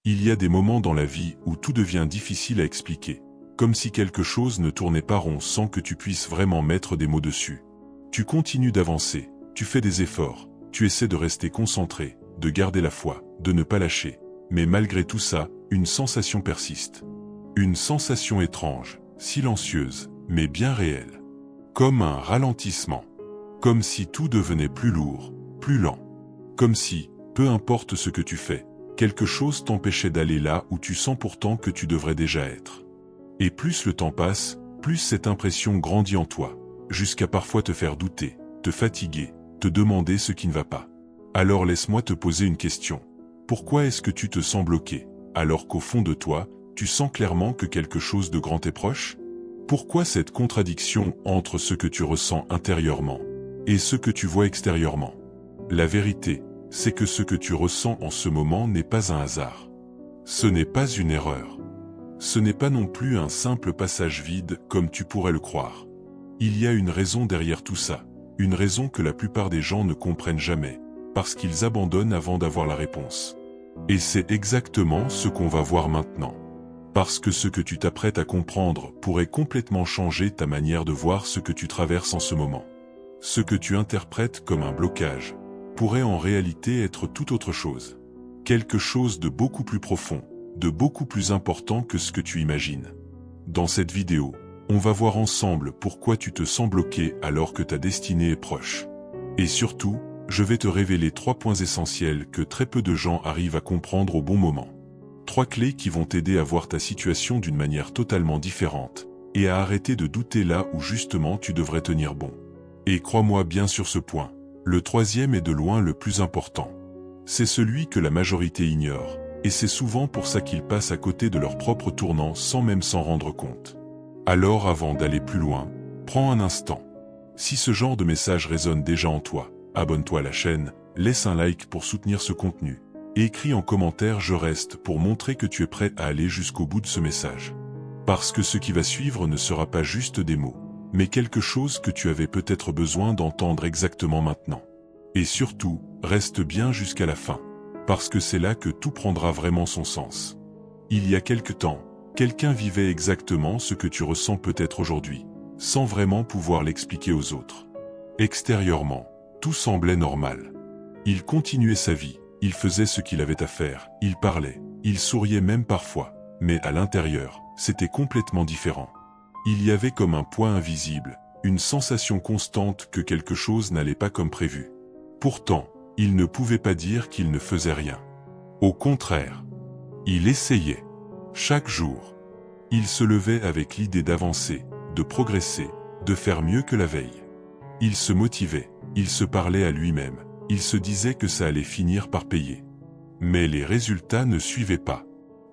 Il y a des moments dans la vie où tout devient difficile à expliquer, comme si quelque chose ne tournait pas rond sans que tu puisses vraiment mettre des mots dessus. Tu continues d'avancer, tu fais des efforts, tu essaies de rester concentré, de garder la foi, de ne pas lâcher. Mais malgré tout ça, une sensation persiste. Une sensation étrange, silencieuse, mais bien réelle. Comme un ralentissement. Comme si tout devenait plus lourd, plus lent. Comme si, peu importe ce que tu fais, quelque chose t'empêchait d'aller là où tu sens pourtant que tu devrais déjà être. Et plus le temps passe, plus cette impression grandit en toi, jusqu'à parfois te faire douter, te fatiguer, te demander ce qui ne va pas. Alors laisse-moi te poser une question. Pourquoi est-ce que tu te sens bloqué, alors qu'au fond de toi, tu sens clairement que quelque chose de grand est proche? Pourquoi cette contradiction entre ce que tu ressens intérieurement et ce que tu vois extérieurement? La vérité, c'est que ce que tu ressens en ce moment n'est pas un hasard. Ce n'est pas une erreur. Ce n'est pas non plus un simple passage vide comme tu pourrais le croire. Il y a une raison derrière tout ça, une raison que la plupart des gens ne comprennent jamais, parce qu'ils abandonnent avant d'avoir la réponse. Et c'est exactement ce qu'on va voir maintenant. Parce que ce que tu t'apprêtes à comprendre pourrait complètement changer ta manière de voir ce que tu traverses en ce moment. Ce que tu interprètes comme un blocage pourrait en réalité être tout autre chose. Quelque chose de beaucoup plus profond, de beaucoup plus important que ce que tu imagines. Dans cette vidéo, on va voir ensemble pourquoi tu te sens bloqué alors que ta destinée est proche. Et surtout, je vais te révéler 3 points essentiels que très peu de gens arrivent à comprendre au bon moment. 3 clés qui vont t'aider à voir ta situation d'une manière totalement différente, et à arrêter de douter là où justement tu devrais tenir bon. Et crois-moi bien sur ce point, le 3e est de loin le plus important. C'est celui que la majorité ignore, et c'est souvent pour ça qu'ils passent à côté de leur propre tournant sans même s'en rendre compte. Alors avant d'aller plus loin, prends un instant. Si ce genre de message résonne déjà en toi, abonne-toi à la chaîne, laisse un like pour soutenir ce contenu, et écris en commentaire « Je reste » pour montrer que tu es prêt à aller jusqu'au bout de ce message. Parce que ce qui va suivre ne sera pas juste des mots, mais quelque chose que tu avais peut-être besoin d'entendre exactement maintenant. Et surtout, reste bien jusqu'à la fin, parce que c'est là que tout prendra vraiment son sens. Il y a quelque temps, quelqu'un vivait exactement ce que tu ressens peut-être aujourd'hui, sans vraiment pouvoir l'expliquer aux autres. Extérieurement, tout semblait normal. Il continuait sa vie, il faisait ce qu'il avait à faire, il parlait, il souriait même parfois, mais à l'intérieur, c'était complètement différent. Il y avait comme un poids invisible, une sensation constante que quelque chose n'allait pas comme prévu. Pourtant, il ne pouvait pas dire qu'il ne faisait rien. Au contraire, il essayait. Chaque jour, il se levait avec l'idée d'avancer, de progresser, de faire mieux que la veille. Il se motivait, il se parlait à lui-même, il se disait que ça allait finir par payer. Mais les résultats ne suivaient pas.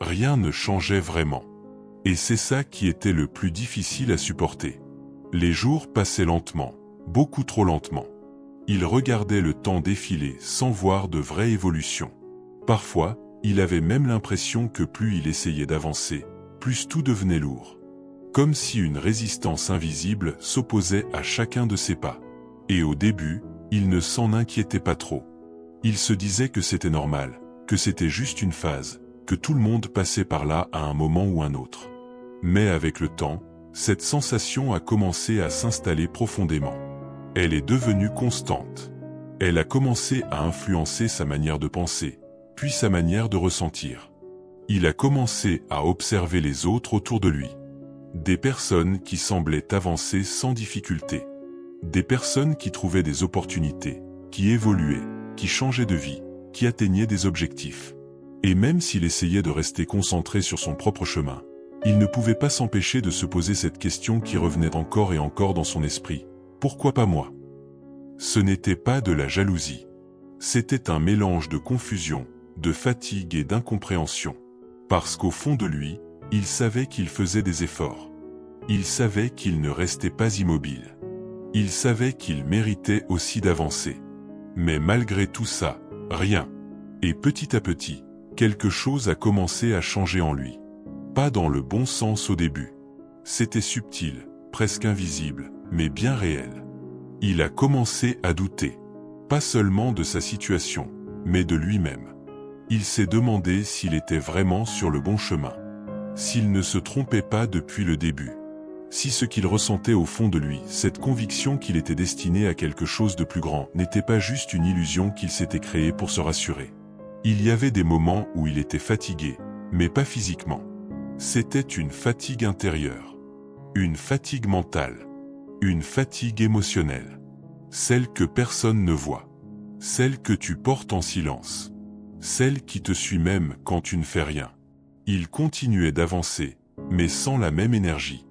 Rien ne changeait vraiment. Et c'est ça qui était le plus difficile à supporter. Les jours passaient lentement, beaucoup trop lentement. Il regardait le temps défiler sans voir de vraie évolution. Parfois, il avait même l'impression que plus il essayait d'avancer, plus tout devenait lourd. Comme si une résistance invisible s'opposait à chacun de ses pas. Et au début, il ne s'en inquiétait pas trop. Il se disait que c'était normal, que c'était juste une phase, que tout le monde passait par là à un moment ou un autre. Mais avec le temps, cette sensation a commencé à s'installer profondément. Elle est devenue constante. Elle a commencé à influencer sa manière de penser, puis sa manière de ressentir. Il a commencé à observer les autres autour de lui. Des personnes qui semblaient avancer sans difficulté. Des personnes qui trouvaient des opportunités, qui évoluaient, qui changeaient de vie, qui atteignaient des objectifs. Et même s'il essayait de rester concentré sur son propre chemin, il ne pouvait pas s'empêcher de se poser cette question qui revenait encore et encore dans son esprit. Pourquoi pas moi? Ce n'était pas de la jalousie. C'était un mélange de confusion, de fatigue et d'incompréhension. Parce qu'au fond de lui, il savait qu'il faisait des efforts. Il savait qu'il ne restait pas immobile. Il savait qu'il méritait aussi d'avancer. Mais malgré tout ça, rien. Et petit à petit, quelque chose a commencé à changer en lui. Pas dans le bon sens au début. C'était subtil, presque invisible, mais bien réel. Il a commencé à douter. Pas seulement de sa situation, mais de lui-même. Il s'est demandé s'il était vraiment sur le bon chemin. S'il ne se trompait pas depuis le début. Si ce qu'il ressentait au fond de lui, cette conviction qu'il était destiné à quelque chose de plus grand, n'était pas juste une illusion qu'il s'était créée pour se rassurer. Il y avait des moments où il était fatigué, mais pas physiquement. C'était une fatigue intérieure. Une fatigue mentale. Une fatigue émotionnelle. Celle que personne ne voit. Celle que tu portes en silence. Celle qui te suit même quand tu ne fais rien. Il continuait d'avancer, mais sans la même énergie.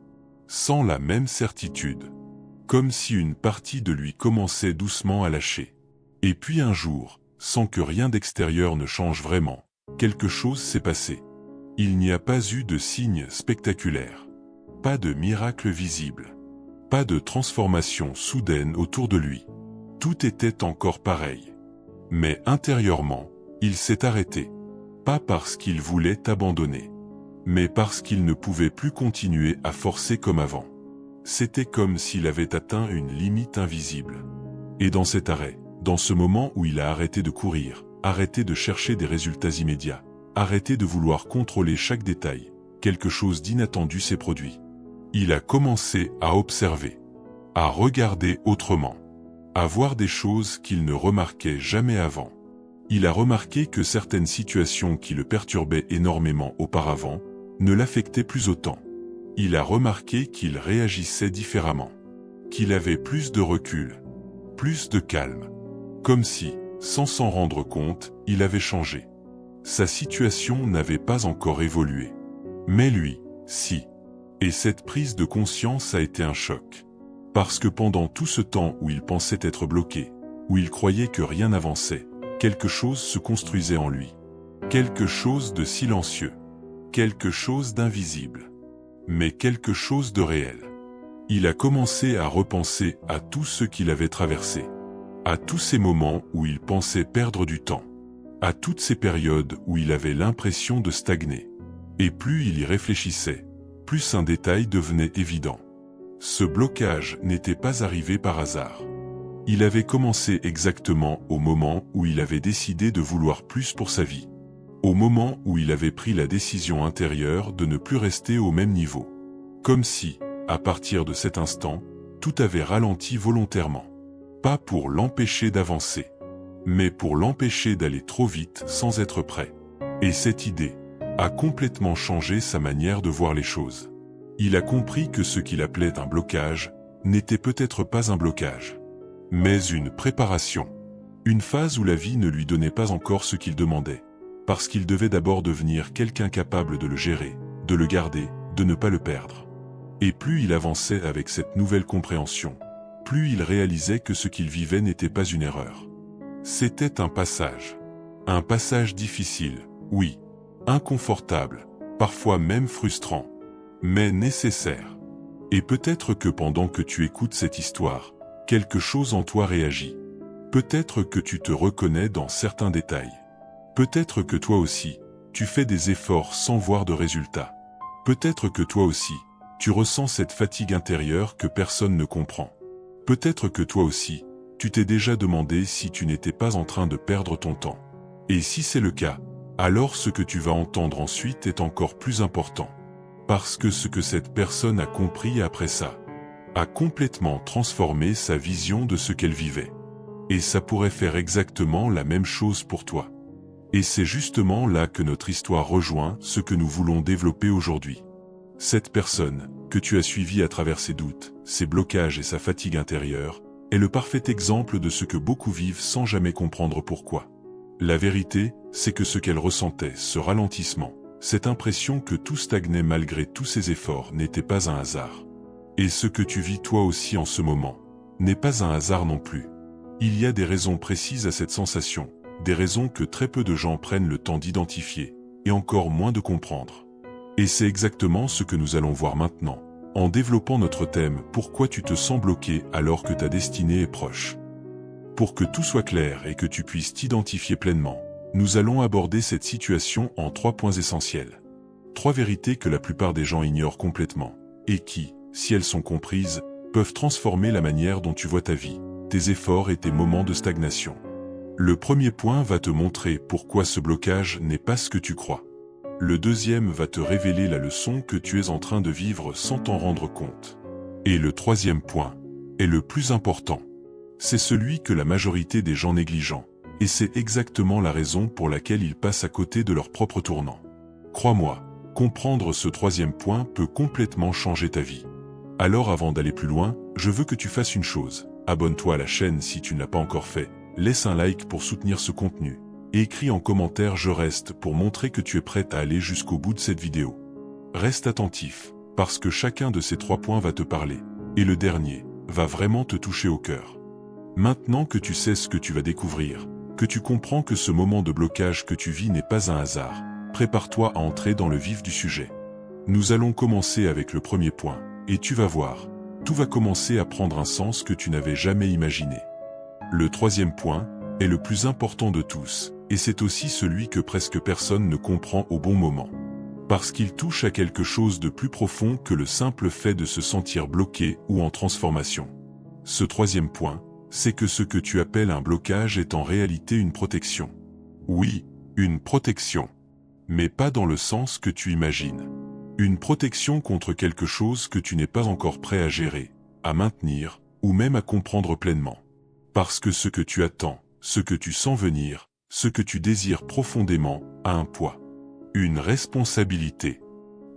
Sans la même certitude. Comme si une partie de lui commençait doucement à lâcher. Et puis un jour, sans que rien d'extérieur ne change vraiment, quelque chose s'est passé. Il n'y a pas eu de signe spectaculaire. Pas de miracle visible. Pas de transformation soudaine autour de lui. Tout était encore pareil. Mais intérieurement, il s'est arrêté. Pas parce qu'il voulait abandonner. Mais parce qu'il ne pouvait plus continuer à forcer comme avant. C'était comme s'il avait atteint une limite invisible. Et dans cet arrêt, dans ce moment où il a arrêté de courir, arrêté de chercher des résultats immédiats, arrêté de vouloir contrôler chaque détail, quelque chose d'inattendu s'est produit. Il a commencé à observer, à regarder autrement, à voir des choses qu'il ne remarquait jamais avant. Il a remarqué que certaines situations qui le perturbaient énormément auparavant ne l'affectaient plus autant. Il a remarqué qu'il réagissait différemment, qu'il avait plus de recul, plus de calme, comme si, sans s'en rendre compte, il avait changé. Sa situation n'avait pas encore évolué. Mais lui, si. Et cette prise de conscience a été un choc. Parce que pendant tout ce temps où il pensait être bloqué, où il croyait que rien n'avançait, quelque chose se construisait en lui. Quelque chose de silencieux. Quelque chose d'invisible. Mais quelque chose de réel. Il a commencé à repenser à tout ce qu'il avait traversé. À tous ces moments où il pensait perdre du temps. À toutes ces périodes où il avait l'impression de stagner. Et plus il y réfléchissait, plus un détail devenait évident. Ce blocage n'était pas arrivé par hasard. Il avait commencé exactement au moment où il avait décidé de vouloir plus pour sa vie. Au moment où il avait pris la décision intérieure de ne plus rester au même niveau. Comme si, à partir de cet instant, tout avait ralenti volontairement. Pas pour l'empêcher d'avancer, mais pour l'empêcher d'aller trop vite sans être prêt. Et cette idée a complètement changé sa manière de voir les choses. Il a compris que ce qu'il appelait un blocage n'était peut-être pas un blocage, mais une préparation. Une phase où la vie ne lui donnait pas encore ce qu'il demandait. Parce qu'il devait d'abord devenir quelqu'un capable de le gérer, de le garder, de ne pas le perdre. Et plus il avançait avec cette nouvelle compréhension, plus il réalisait que ce qu'il vivait n'était pas une erreur. C'était un passage. Un passage difficile, oui, inconfortable, parfois même frustrant, mais nécessaire. Et peut-être que pendant que tu écoutes cette histoire, quelque chose en toi réagit. Peut-être que tu te reconnais dans certains détails. Peut-être que toi aussi, tu fais des efforts sans voir de résultats. Peut-être que toi aussi, tu ressens cette fatigue intérieure que personne ne comprend. Peut-être que toi aussi, tu t'es déjà demandé si tu n'étais pas en train de perdre ton temps. Et si c'est le cas, alors ce que tu vas entendre ensuite est encore plus important. Parce que ce que cette personne a compris après ça, a complètement transformé sa vision de ce qu'elle vivait. Et ça pourrait faire exactement la même chose pour toi. Et c'est justement là que notre histoire rejoint ce que nous voulons développer aujourd'hui. Cette personne, que tu as suivie à travers ses doutes, ses blocages et sa fatigue intérieure, est le parfait exemple de ce que beaucoup vivent sans jamais comprendre pourquoi. La vérité, c'est que ce qu'elle ressentait, ce ralentissement, cette impression que tout stagnait malgré tous ses efforts n'était pas un hasard. Et ce que tu vis toi aussi en ce moment, n'est pas un hasard non plus. Il y a des raisons précises à cette sensation. Des raisons que très peu de gens prennent le temps d'identifier, et encore moins de comprendre. Et c'est exactement ce que nous allons voir maintenant, en développant notre thème « Pourquoi tu te sens bloqué alors que ta destinée est proche ?» Pour que tout soit clair et que tu puisses t'identifier pleinement, nous allons aborder cette situation en 3 points essentiels. 3 vérités que la plupart des gens ignorent complètement, et qui, si elles sont comprises, peuvent transformer la manière dont tu vois ta vie, tes efforts et tes moments de stagnation. Le premier point va te montrer pourquoi ce blocage n'est pas ce que tu crois. Le deuxième va te révéler la leçon que tu es en train de vivre sans t'en rendre compte. Et le troisième point est le plus important. C'est celui que la majorité des gens négligent. Et c'est exactement la raison pour laquelle ils passent à côté de leur propre tournant. Crois-moi, comprendre ce troisième point peut complètement changer ta vie. Alors avant d'aller plus loin, je veux que tu fasses une chose. Abonne-toi à la chaîne si tu ne l'as pas encore fait, laisse un like pour soutenir ce contenu, et écris en commentaire « Je reste » pour montrer que tu es prête à aller jusqu'au bout de cette vidéo. Reste attentif, parce que chacun de ces 3 points va te parler, et le dernier va vraiment te toucher au cœur. Maintenant que tu sais ce que tu vas découvrir, que tu comprends que ce moment de blocage que tu vis n'est pas un hasard, prépare-toi à entrer dans le vif du sujet. Nous allons commencer avec le premier point, et tu vas voir, tout va commencer à prendre un sens que tu n'avais jamais imaginé. Le troisième point est le plus important de tous, et c'est aussi celui que presque personne ne comprend au bon moment. Parce qu'il touche à quelque chose de plus profond que le simple fait de se sentir bloqué ou en transformation. Ce troisième point, c'est que ce que tu appelles un blocage est en réalité une protection. Oui, une protection. Mais pas dans le sens que tu imagines. Une protection contre quelque chose que tu n'es pas encore prêt à gérer, à maintenir, ou même à comprendre pleinement. Parce que ce que tu attends, ce que tu sens venir, ce que tu désires profondément, a un poids. Une responsabilité.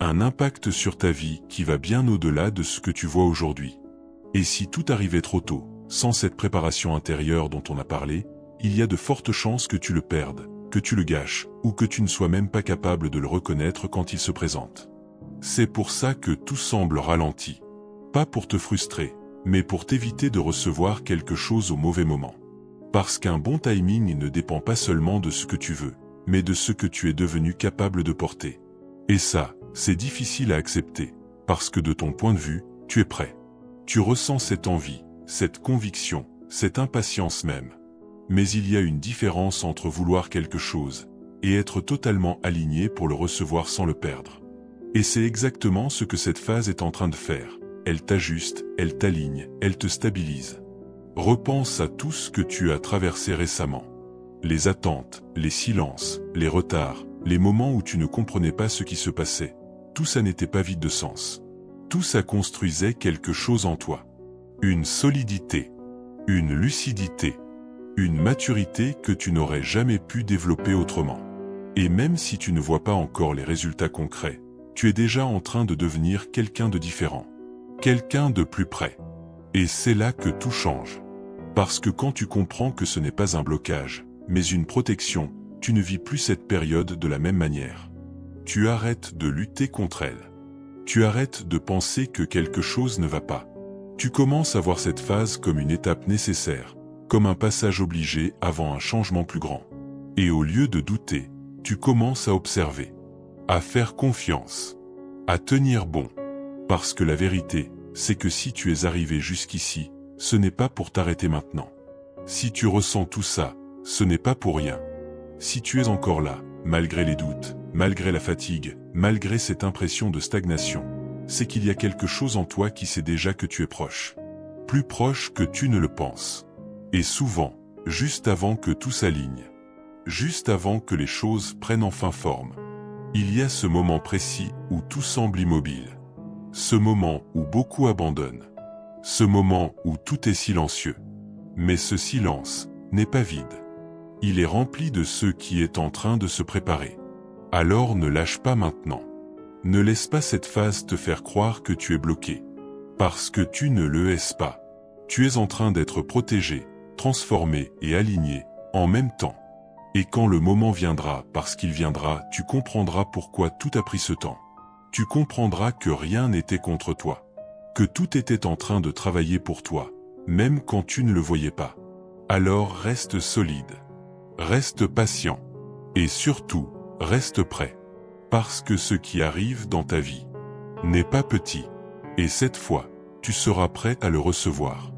Un impact sur ta vie qui va bien au-delà de ce que tu vois aujourd'hui. Et si tout arrivait trop tôt, sans cette préparation intérieure dont on a parlé, il y a de fortes chances que tu le perdes, que tu le gâches, ou que tu ne sois même pas capable de le reconnaître quand il se présente. C'est pour ça que tout semble ralenti. Pas pour te frustrer, mais pour t'éviter de recevoir quelque chose au mauvais moment. Parce qu'un bon timing ne dépend pas seulement de ce que tu veux, mais de ce que tu es devenu capable de porter. Et ça, c'est difficile à accepter, parce que de ton point de vue, tu es prêt. Tu ressens cette envie, cette conviction, cette impatience même. Mais il y a une différence entre vouloir quelque chose et être totalement aligné pour le recevoir sans le perdre. Et c'est exactement ce que cette phase est en train de faire. Elle t'ajuste, elle t'aligne, elle te stabilise. Repense à tout ce que tu as traversé récemment. Les attentes, les silences, les retards, les moments où tu ne comprenais pas ce qui se passait. Tout ça n'était pas vide de sens. Tout ça construisait quelque chose en toi. Une solidité, une lucidité, une maturité que tu n'aurais jamais pu développer autrement. Et même si tu ne vois pas encore les résultats concrets, tu es déjà en train de devenir quelqu'un de différent, quelqu'un de plus près. Et c'est là que tout change. Parce que quand tu comprends que ce n'est pas un blocage, mais une protection, tu ne vis plus cette période de la même manière. Tu arrêtes de lutter contre elle. Tu arrêtes de penser que quelque chose ne va pas. Tu commences à voir cette phase comme une étape nécessaire, comme un passage obligé avant un changement plus grand. Et au lieu de douter, tu commences à observer, à faire confiance, à tenir bon. Parce que la vérité, c'est que si tu es arrivé jusqu'ici, ce n'est pas pour t'arrêter maintenant. Si tu ressens tout ça, ce n'est pas pour rien. Si tu es encore là, malgré les doutes, malgré la fatigue, malgré cette impression de stagnation, c'est qu'il y a quelque chose en toi qui sait déjà que tu es proche. Plus proche que tu ne le penses. Et souvent, juste avant que tout s'aligne. Juste avant que les choses prennent enfin forme. Il y a ce moment précis où tout semble immobile. Ce moment où beaucoup abandonnent. Ce moment où tout est silencieux. Mais ce silence n'est pas vide. Il est rempli de ce qui est en train de se préparer. Alors ne lâche pas maintenant. Ne laisse pas cette phase te faire croire que tu es bloqué. Parce que tu ne le es pas. Tu es en train d'être protégé, transformé et aligné, en même temps. Et quand le moment viendra, parce qu'il viendra, tu comprendras pourquoi tout a pris ce temps. Tu comprendras que rien n'était contre toi. Que tout était en train de travailler pour toi, même quand tu ne le voyais pas. Alors reste solide. Reste patient. Et surtout, reste prêt. Parce que ce qui arrive dans ta vie n'est pas petit. Et cette fois, tu seras prêt à le recevoir.